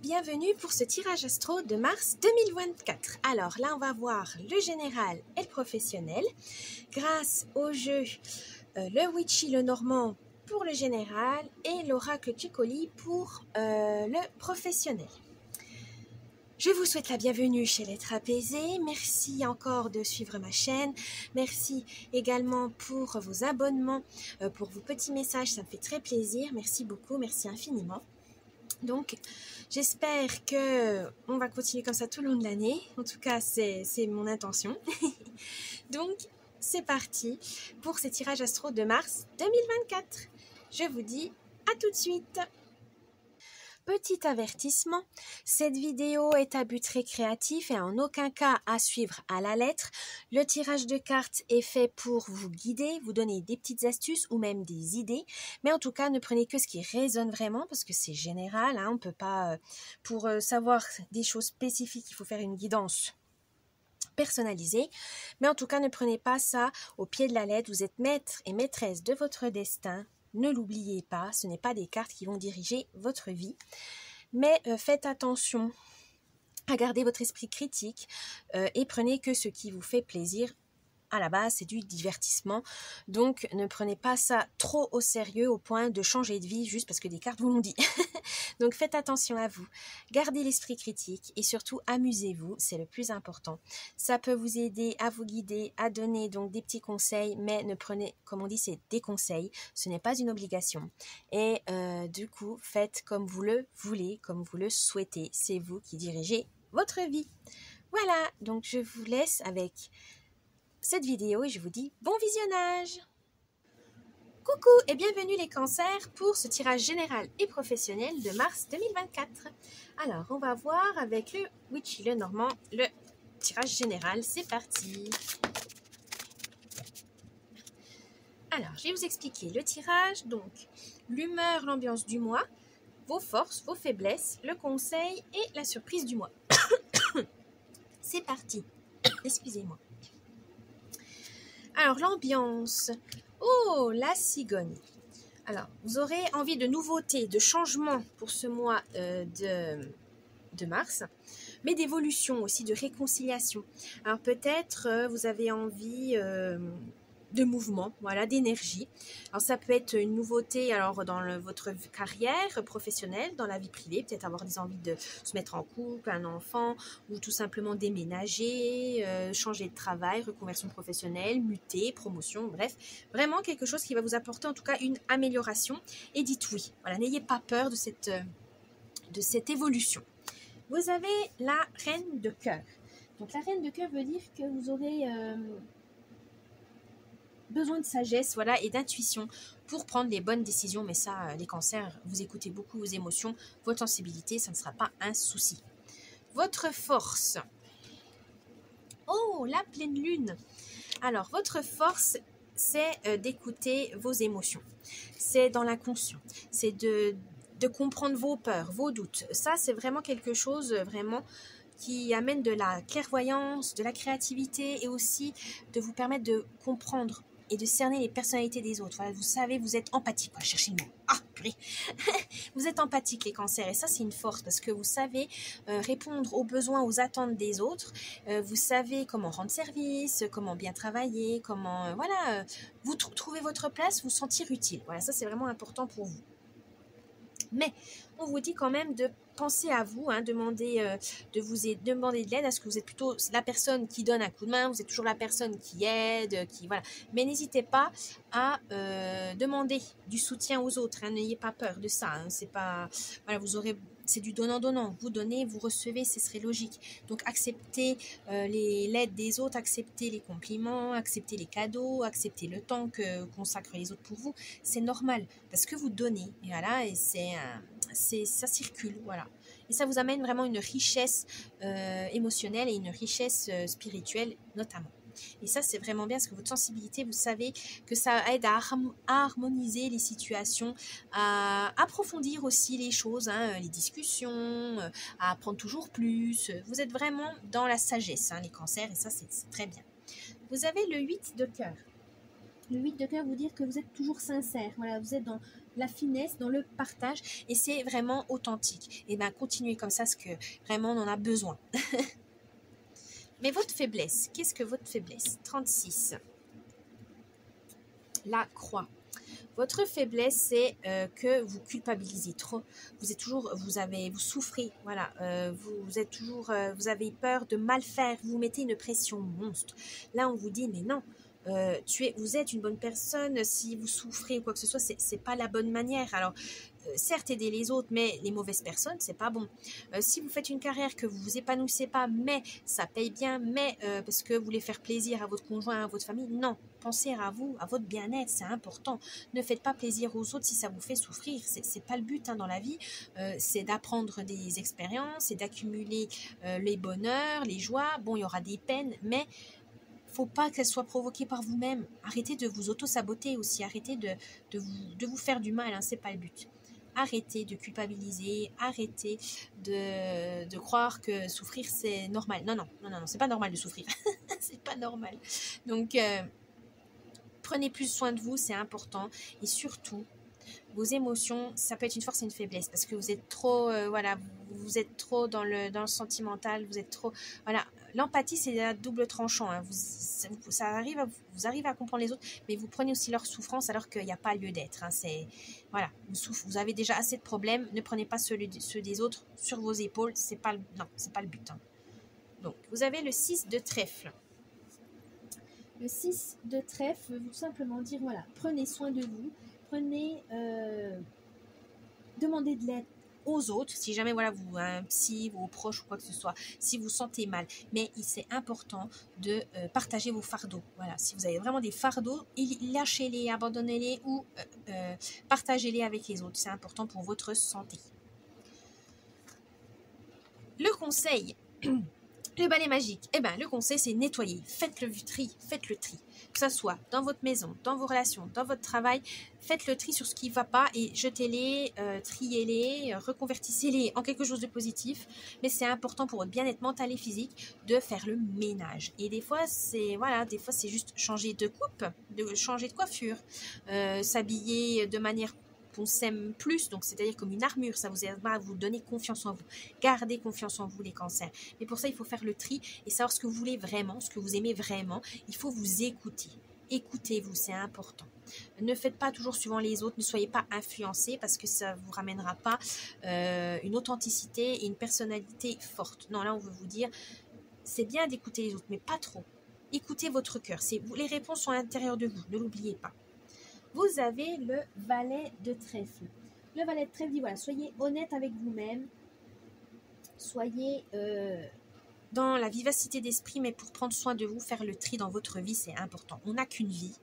bienvenue pour ce tirage astro de mars 2024. Alors là, on va voir le général et le professionnel grâce au jeu le Witchy, le Normand pour le général et l'oracle Kekoli pour le professionnel. Je vous souhaite la bienvenue chez l'être apaisé. Merci encore de suivre ma chaîne. Merci également pour vos abonnements, pour vos petits messages. Ça me fait très plaisir. Merci beaucoup. Merci infiniment. Donc, j'espère que on va continuer comme ça tout le long de l'année. En tout cas, c'est mon intention. Donc, c'est parti pour ces tirages astro de mars 2024. Je vous dis à tout de suite. Petit avertissement, cette vidéo est à but récréatif et en aucun cas à suivre à la lettre. Le tirage de cartes est fait pour vous guider, vous donner des petites astuces ou même des idées. Mais en tout cas, ne prenez que ce qui résonne vraiment parce que c'est général. On ne peut pas, pour savoir des choses spécifiques, il faut faire une guidance personnalisée. Mais en tout cas, ne prenez pas ça au pied de la lettre. Vous êtes maître et maîtresse de votre destin. Ne l'oubliez pas, ce n'est pas des cartes qui vont diriger votre vie. Mais faites attention à garder votre esprit critique et prenez que ce qui vous fait plaisir. À la base, c'est du divertissement. Donc, ne prenez pas ça trop au sérieux au point de changer de vie juste parce que des cartes vous l'ont dit. Donc, faites attention à vous. Gardez l'esprit critique et surtout, amusez-vous. C'est le plus important. Ça peut vous aider à vous guider, à donner donc des petits conseils, mais ne prenez, comme on dit, c'est des conseils. Ce n'est pas une obligation. Et du coup, faites comme vous le voulez, comme vous le souhaitez. C'est vous qui dirigez votre vie. Voilà, donc je vous laisse avec cette vidéo et je vous dis bon visionnage. Coucou et bienvenue les cancers pour ce tirage général et professionnel de mars 2024. Alors on va voir avec le Witchy, le Normand, le tirage général, c'est parti. Alors je vais vous expliquer le tirage, donc l'humeur, l'ambiance du mois, vos forces, vos faiblesses, le conseil et la surprise du mois. C'est parti, excusez-moi. Alors, l'ambiance. Oh, la cigogne. Alors, vous aurez envie de nouveautés, de changements pour ce mois de mars, mais d'évolution aussi, de réconciliation. Alors, peut-être vous avez envie de mouvement, voilà, d'énergie. Alors, ça peut être une nouveauté alors dans votre carrière professionnelle, dans la vie privée, peut-être avoir des envies de se mettre en couple, un enfant, ou tout simplement déménager, changer de travail, reconversion professionnelle, muter, promotion, bref, vraiment quelque chose qui va vous apporter en tout cas une amélioration. Et dites oui, voilà, n'ayez pas peur de cette évolution. Vous avez la reine de cœur. Donc la reine de cœur veut dire que vous aurez besoin de sagesse, voilà, et d'intuition pour prendre les bonnes décisions. Mais ça, les cancers, vous écoutez beaucoup vos émotions, votre sensibilité, ça ne sera pas un souci. Votre force. Oh, la pleine lune. Alors, votre force, c'est d'écouter vos émotions. C'est dans l'inconscient. C'est de comprendre vos peurs, vos doutes. Ça, c'est vraiment quelque chose, vraiment, qui amène de la clairvoyance, de la créativité et aussi de vous permettre de comprendre et de cerner les personnalités des autres. Voilà, vous savez, vous êtes empathique. Voilà, cherchez le mot. Ah, purée. Vous êtes empathique, les cancers. Et ça, c'est une force parce que vous savez répondre aux besoins, aux attentes des autres. Vous savez comment rendre service, comment bien travailler, comment, voilà, vous trouver votre place, vous sentir utile. Voilà, ça, c'est vraiment important pour vous. Mais on vous dit quand même de penser à vous, demander de l'aide. Est-ce que vous êtes plutôt la personne qui donne un coup de main, vous êtes toujours la personne qui aide, voilà. Mais n'hésitez pas à demander du soutien aux autres. N'ayez pas peur de ça. C'est pas, voilà, c'est du donnant-donnant. Vous donnez, vous recevez, ce serait logique. Donc acceptez l'aide des autres, acceptez les compliments, acceptez les cadeaux, acceptez le temps que consacrent les autres pour vous. C'est normal parce que vous donnez. Et voilà, et ça circule, voilà. Et ça vous amène vraiment une richesse émotionnelle et une richesse spirituelle notamment. Et ça, c'est vraiment bien parce que votre sensibilité, vous savez que ça aide à harmoniser les situations, à approfondir aussi les choses, les discussions, à apprendre toujours plus. Vous êtes vraiment dans la sagesse, les cancers, et ça, c'est très bien. Vous avez le 8 de cœur. Le 8 de cœur vous dire que vous êtes toujours sincère. Voilà, vous êtes dans la finesse, dans le partage et c'est vraiment authentique. Et bien, continuez comme ça parce que vraiment, on en a besoin. Mais votre faiblesse, qu'est-ce que votre faiblesse? 36. La croix. Votre faiblesse, c'est que vous culpabilisez trop. Vous êtes toujours, vous souffrez, voilà. Vous êtes toujours, vous avez peur de mal faire. Vous mettez une pression monstre. Là, on vous dit, mais non. Vous êtes une bonne personne. Si vous souffrez ou quoi que ce soit, c'est pas la bonne manière. Alors, certes, aider les autres, mais les mauvaises personnes, c'est pas bon. Si vous faites une carrière que vous vous épanouissez pas, mais ça paye bien, mais parce que vous voulez faire plaisir à votre conjoint, à votre famille, non. Pensez à vous, à votre bien-être, c'est important. Ne faites pas plaisir aux autres si ça vous fait souffrir. C'est pas le but dans la vie. C'est d'apprendre des expériences et d'accumuler les bonheurs, les joies. Bon, il y aura des peines, mais faut pas qu'elle soit provoquée par vous-même. Arrêtez de vous auto-saboter aussi. Arrêtez de vous faire du mal. Hein, c'est pas le but. Arrêtez de culpabiliser. Arrêtez de croire que souffrir c'est normal. Non, c'est pas normal de souffrir. C'est pas normal. Donc, prenez plus soin de vous, c'est important. Et surtout, vos émotions, ça peut être une force et une faiblesse parce que vous êtes trop, vous êtes trop dans le sentimental, vous êtes trop, voilà. L'empathie, c'est à double tranchant. Hein. Vous arrivez à comprendre les autres, mais vous prenez aussi leur souffrance alors qu'il n'y a pas lieu d'être. Hein. Voilà, vous avez déjà assez de problèmes. Ne prenez pas ceux des autres sur vos épaules. C'est pas le but. Hein. Donc, vous avez le 6 de trèfle. Le 6 de trèfle veut tout simplement dire, voilà, prenez soin de vous. Demandez de l'aide aux autres, si jamais voilà vous un psy, vos proches ou quoi que ce soit, si vous sentez mal. Mais c'est important de partager vos fardeaux. Voilà, si vous avez vraiment des fardeaux, lâchez-les, abandonnez-les ou partagez-les avec les autres. C'est important pour votre santé. Le conseil. Le balai magique, le conseil c'est nettoyer, faites le tri, que ça soit dans votre maison, dans vos relations, dans votre travail, faites le tri sur ce qui ne va pas et jetez-les, triez-les, reconvertissez-les en quelque chose de positif, mais c'est important pour votre bien-être mental et physique de faire le ménage. Et des fois c'est juste changer de coupe, changer de coiffure, s'habiller de manière qu'on s'aime plus, donc c'est-à-dire comme une armure, ça vous aidera à vous donner confiance en vous. Gardez confiance en vous les cancers. Mais pour ça, il faut faire le tri et savoir ce que vous voulez vraiment, ce que vous aimez vraiment. Il faut vous écouter. Écoutez-vous, c'est important. Ne faites pas toujours suivant les autres, ne soyez pas influencés parce que ça ne vous ramènera pas une authenticité et une personnalité forte. Non, là, on veut vous dire, c'est bien d'écouter les autres, mais pas trop. Écoutez votre cœur. Les réponses sont à l'intérieur de vous, ne l'oubliez pas. Vous avez le valet de trèfle. Le valet de trèfle dit, voilà, soyez honnête avec vous-même, soyez dans la vivacité d'esprit, mais pour prendre soin de vous, faire le tri dans votre vie, c'est important. On n'a qu'une vie,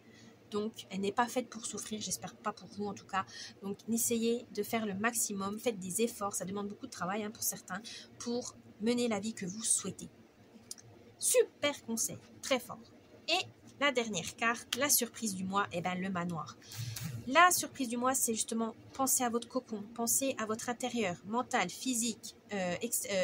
donc elle n'est pas faite pour souffrir, j'espère pas pour vous en tout cas. Donc essayez de faire le maximum, faites des efforts, ça demande beaucoup de travail pour certains, pour mener la vie que vous souhaitez. Super conseil, très fort. Et la dernière carte, la surprise du mois, le manoir. La surprise du mois, c'est justement penser à votre cocon, penser à votre intérieur, mental, physique,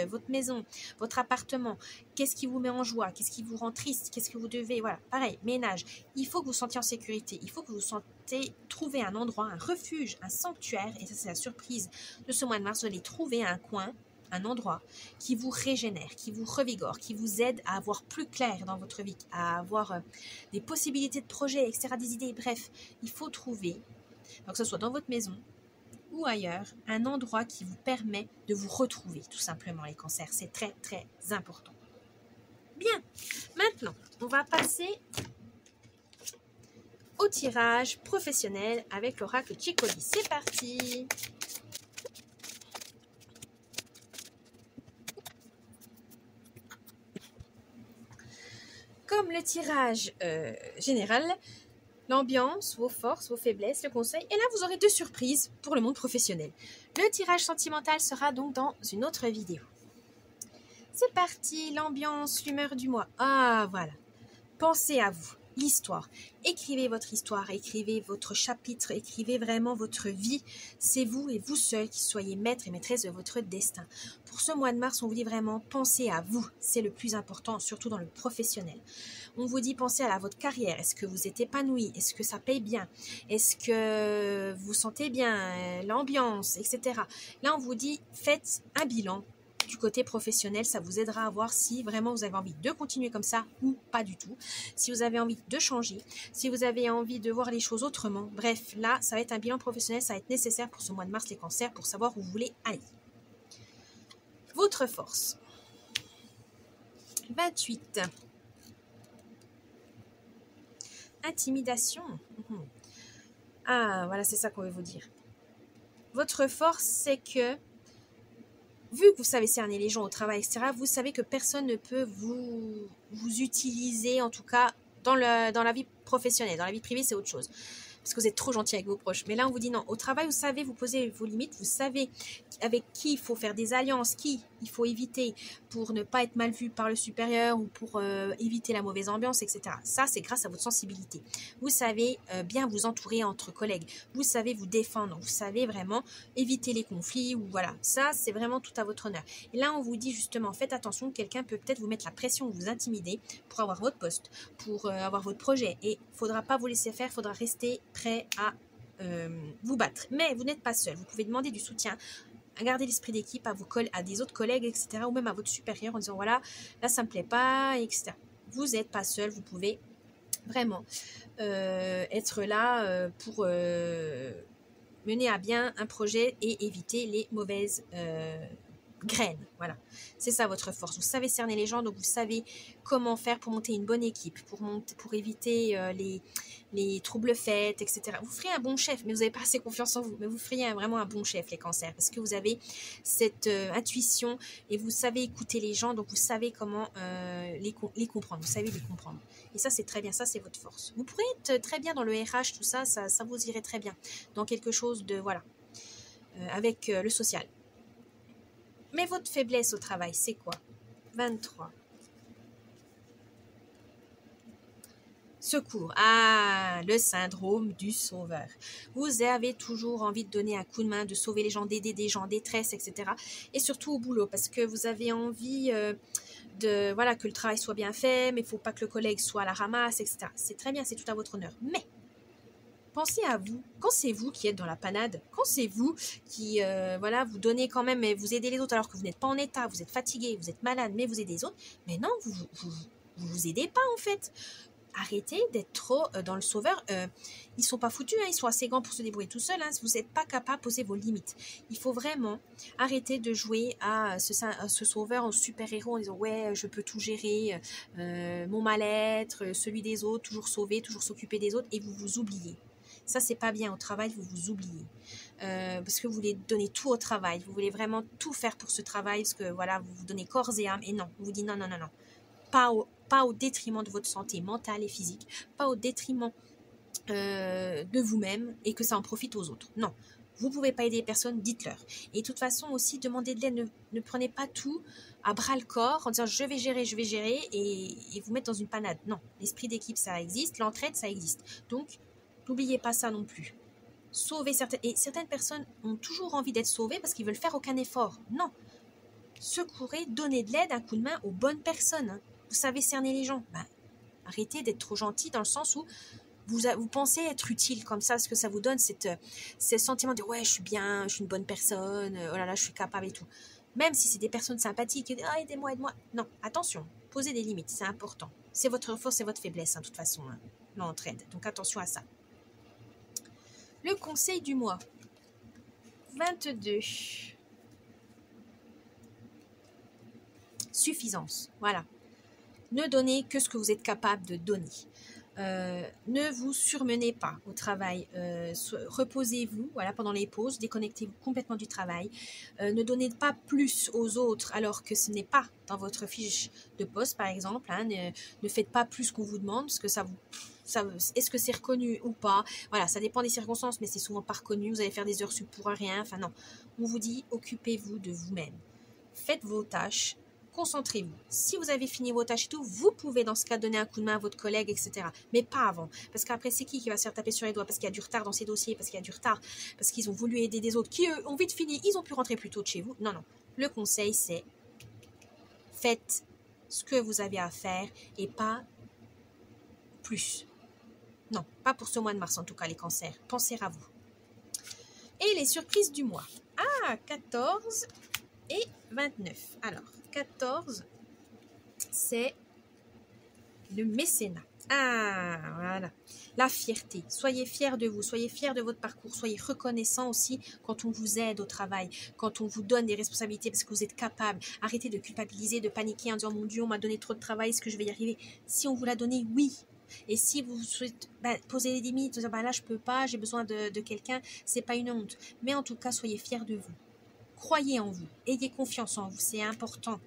votre maison, votre appartement. Qu'est-ce qui vous met en joie? Qu'est-ce qui vous rend triste? Qu'est-ce que vous devez... Voilà, pareil, ménage. Il faut que vous sentiez en sécurité. Il faut que vous sentez trouver un endroit, un refuge, un sanctuaire. Et ça, c'est la surprise de ce mois de mars. Vous allez trouver un coin, un endroit qui vous régénère, qui vous revigore, qui vous aide à avoir plus clair dans votre vie, à avoir des possibilités de projets, etc., des idées. Bref, il faut trouver, que ce soit dans votre maison ou ailleurs, un endroit qui vous permet de vous retrouver, tout simplement, les cancers. C'est très, très important. Bien, maintenant, on va passer au tirage professionnel avec l'oracle Chicoli. C'est parti! Comme le tirage général, l'ambiance, vos forces, vos faiblesses, le conseil. Et là, vous aurez 2 surprises pour le monde professionnel. Le tirage sentimental sera donc dans une autre vidéo. C'est parti, l'ambiance, l'humeur du mois. Ah, voilà. Pensez à vous. l'histoire. Écrivez votre histoire, écrivez votre chapitre, écrivez vraiment votre vie. C'est vous et vous seul qui soyez maître et maîtresse de votre destin. Pour ce mois de mars, on vous dit vraiment, pensez à vous. C'est le plus important, surtout dans le professionnel. On vous dit, pensez à votre carrière. Est-ce que vous êtes épanoui? Est-ce que ça paye bien? Est-ce que vous sentez bien l'ambiance, etc. Là, on vous dit, faites un bilan. Du côté professionnel, ça vous aidera à voir si vraiment vous avez envie de continuer comme ça ou pas du tout. Si vous avez envie de changer, si vous avez envie de voir les choses autrement. Bref, là, ça va être un bilan professionnel, ça va être nécessaire pour ce mois de mars, les cancers, pour savoir où vous voulez aller. Votre force. 28. Intimidation. Ah, voilà, c'est ça qu'on veut vous dire. Votre force, c'est que vu que vous savez cerner les gens au travail, etc., vous savez que personne ne peut vous utiliser, en tout cas dans la vie professionnelle. Dans la vie privée, c'est autre chose. Parce que vous êtes trop gentil avec vos proches. Mais là, on vous dit non. Au travail, vous savez, vous posez vos limites. Vous savez avec qui il faut faire des alliances, qui il faut éviter pour ne pas être mal vu par le supérieur ou pour éviter la mauvaise ambiance, etc. Ça, c'est grâce à votre sensibilité. Vous savez bien vous entourer entre collègues. Vous savez vous défendre. Vous savez vraiment éviter les conflits. Ou voilà. Ça, c'est vraiment tout à votre honneur. Et là, on vous dit justement, faites attention. Quelqu'un peut peut-être vous mettre la pression ou vous intimider pour avoir votre poste, pour avoir votre projet. Et il ne faudra pas vous laisser faire. Il faudra rester prêt à vous battre. Mais vous n'êtes pas seul. Vous pouvez demander du soutien, à garder l'esprit d'équipe à des autres collègues, etc. Ou même à votre supérieur en disant voilà, là ça me plaît pas, etc. Vous n'êtes pas seul. Vous pouvez vraiment être là pour mener à bien un projet et éviter les mauvaises graines. Voilà, c'est ça votre force. Vous savez cerner les gens, donc vous savez comment faire pour monter une bonne équipe, pour éviter les troubles faits, etc. Vous ferez un bon chef, mais vous n'avez pas assez confiance en vous. Mais vous feriez vraiment un bon chef, les cancers, parce que vous avez cette intuition et vous savez écouter les gens, donc vous savez comment les comprendre. Vous savez les comprendre. Et ça, c'est très bien. Ça, c'est votre force. Vous pourrez être très bien dans le RH, tout ça, ça vous irait très bien. Dans quelque chose de, voilà, avec le social. Mais votre faiblesse au travail, c'est quoi? 23. Secours. Ah, le syndrome du sauveur. Vous avez toujours envie de donner un coup de main, de sauver les gens, d'aider des gens en détresse, etc. Et surtout au boulot, parce que vous avez envie voilà, que le travail soit bien fait, mais il ne faut pas que le collègue soit à la ramasse, etc. C'est très bien, c'est tout à votre honneur. Mais pensez à vous. Quand c'est vous qui êtes dans la panade, quand c'est vous qui, voilà, vous donnez quand même, mais vous aidez les autres alors que vous n'êtes pas en état, vous êtes fatigué, vous êtes malade, mais vous aidez les autres, mais non, vous aidez pas en fait. Arrêtez d'être trop dans le sauveur. Ils sont pas foutus, hein, ils sont assez grands pour se débrouiller tout seuls. Hein, vous n'êtes pas capable de poser vos limites. Il faut vraiment arrêter de jouer à ce sauveur en super-héros en disant ouais, je peux tout gérer, mon mal-être, celui des autres, toujours sauver, toujours s'occuper des autres, et vous vous oubliez. Ça, c'est pas bien. Au travail, vous vous oubliez. Parce que vous voulez donner tout au travail. Vous voulez vraiment tout faire pour ce travail. Parce que voilà, vous vous donnez corps et âme. Et non, on vous dit non. Pas au détriment de votre santé mentale et physique. Pas au détriment de vous-même et que ça en profite aux autres. Non. Vous ne pouvez pas aider les personnes, dites-leur. Et de toute façon aussi, demandez de l'aide. Ne prenez pas tout à bras le corps en disant je vais gérer et vous mettre dans une panade. Non. L'esprit d'équipe, ça existe. L'entraide, ça existe. Donc, n'oubliez pas ça non plus. Sauver certaines personnes ont toujours envie d'être sauvées parce qu'ils veulent faire aucun effort. Non. Secourez, donnez de l'aide, un coup de main aux bonnes personnes. Hein. Vous savez cerner les gens. Ben, arrêtez d'être trop gentil dans le sens où vous pensez être utile comme ça, parce que ça vous donne ce sentiment de ouais, je suis bien, je suis une bonne personne, oh là là, je suis capable et tout. Même si c'est des personnes sympathiques, et ah, aidez-moi. Non, attention, posez des limites, c'est important. C'est votre force et votre faiblesse, hein, de toute façon, hein, l'entraide. Donc attention à ça. Le conseil du mois. 22. Suffisance. Voilà. Ne donnez que ce que vous êtes capable de donner. Ne vous surmenez pas au travail. Reposez-vous, voilà, pendant les pauses. Déconnectez-vous complètement du travail. Ne donnez pas plus aux autres alors que ce n'est pas dans votre fiche de poste, par exemple. Hein, ne faites pas plus qu'on vous demande parce que est-ce que c'est reconnu ou pas? Voilà, ça dépend des circonstances, mais c'est souvent pas reconnu. Vous allez faire des heures sup pour rien. Enfin non, on vous dit occupez-vous de vous-même. Faites vos tâches. concentrez-vous. Si vous avez fini vos tâches et tout, vous pouvez dans ce cas donner un coup de main à votre collègue, etc. Mais pas avant. Parce qu'après, c'est qui va se faire taper sur les doigts parce qu'il y a du retard dans ces dossiers, parce qu'il y a du retard, parce qu'ils ont voulu aider des autres qui, eux, ont vite fini, ils ont pu rentrer plus tôt de chez vous. Non, non. Le conseil, c'est faites ce que vous avez à faire et pas plus. Non, pas pour ce mois de mars en tout cas, les cancers. Pensez à vous. Et les surprises du mois. Ah, 14 et 29. Alors, 14, c'est le mécénat. Ah, voilà. La fierté. Soyez fiers de vous, soyez fiers de votre parcours, soyez reconnaissants aussi quand on vous aide au travail, quand on vous donne des responsabilités parce que vous êtes capable. Arrêtez de culpabiliser, de paniquer en disant « Mon Dieu, on m'a donné trop de travail, est-ce que je vais y arriver ?» Si on vous l'a donné, oui. Et si vous souhaitez poser les limites, dire là je peux pas, j'ai besoin de quelqu'un, c'est pas une honte. Mais en tout cas, soyez fiers de vous. Croyez en vous, ayez confiance en vous, c'est important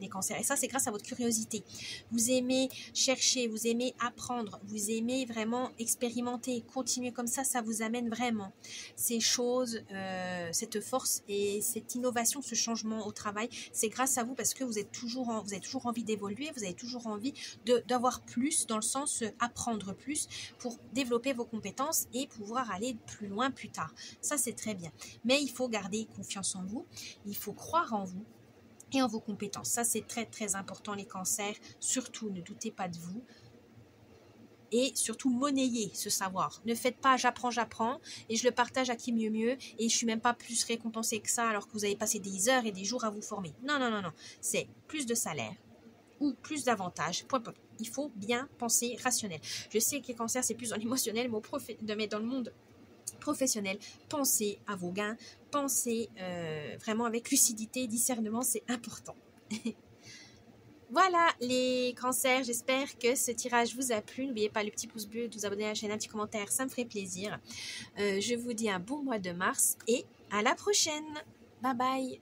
les cancers. Et ça, c'est grâce à votre curiosité. Vous aimez chercher, vous aimez apprendre, vous aimez vraiment expérimenter, continuer comme ça vous amène vraiment ces choses, cette force et cette innovation, ce changement au travail. C'est grâce à vous parce que vous avez toujours envie d'évoluer, vous avez toujours envie d'avoir plus, dans le sens apprendre plus pour développer vos compétences et pouvoir aller plus loin plus tard. Ça, c'est très bien. Mais il faut garder confiance en vous, il faut croire en vous et en vos compétences. Ça, c'est très, très important, les cancers. Surtout, ne doutez pas de vous. Et surtout, monnayez ce savoir. Ne faites pas j'apprends et je le partage à qui mieux et je suis même pas plus récompensée que ça alors que vous avez passé des heures et des jours à vous former. Non, non, non, non. C'est plus de salaire ou plus d'avantages. Point. Il faut bien penser rationnel. Je sais que les cancers, c'est plus dans l'émotionnel, mais dans le monde professionnel, pensez à vos gains, pensez vraiment avec lucidité, discernement, c'est important. Voilà les cancers, j'espère que ce tirage vous a plu. N'oubliez pas le petit pouce bleu, de vous abonner à la chaîne, un petit commentaire, ça me ferait plaisir. Je vous dis un bon mois de mars et à la prochaine. Bye bye.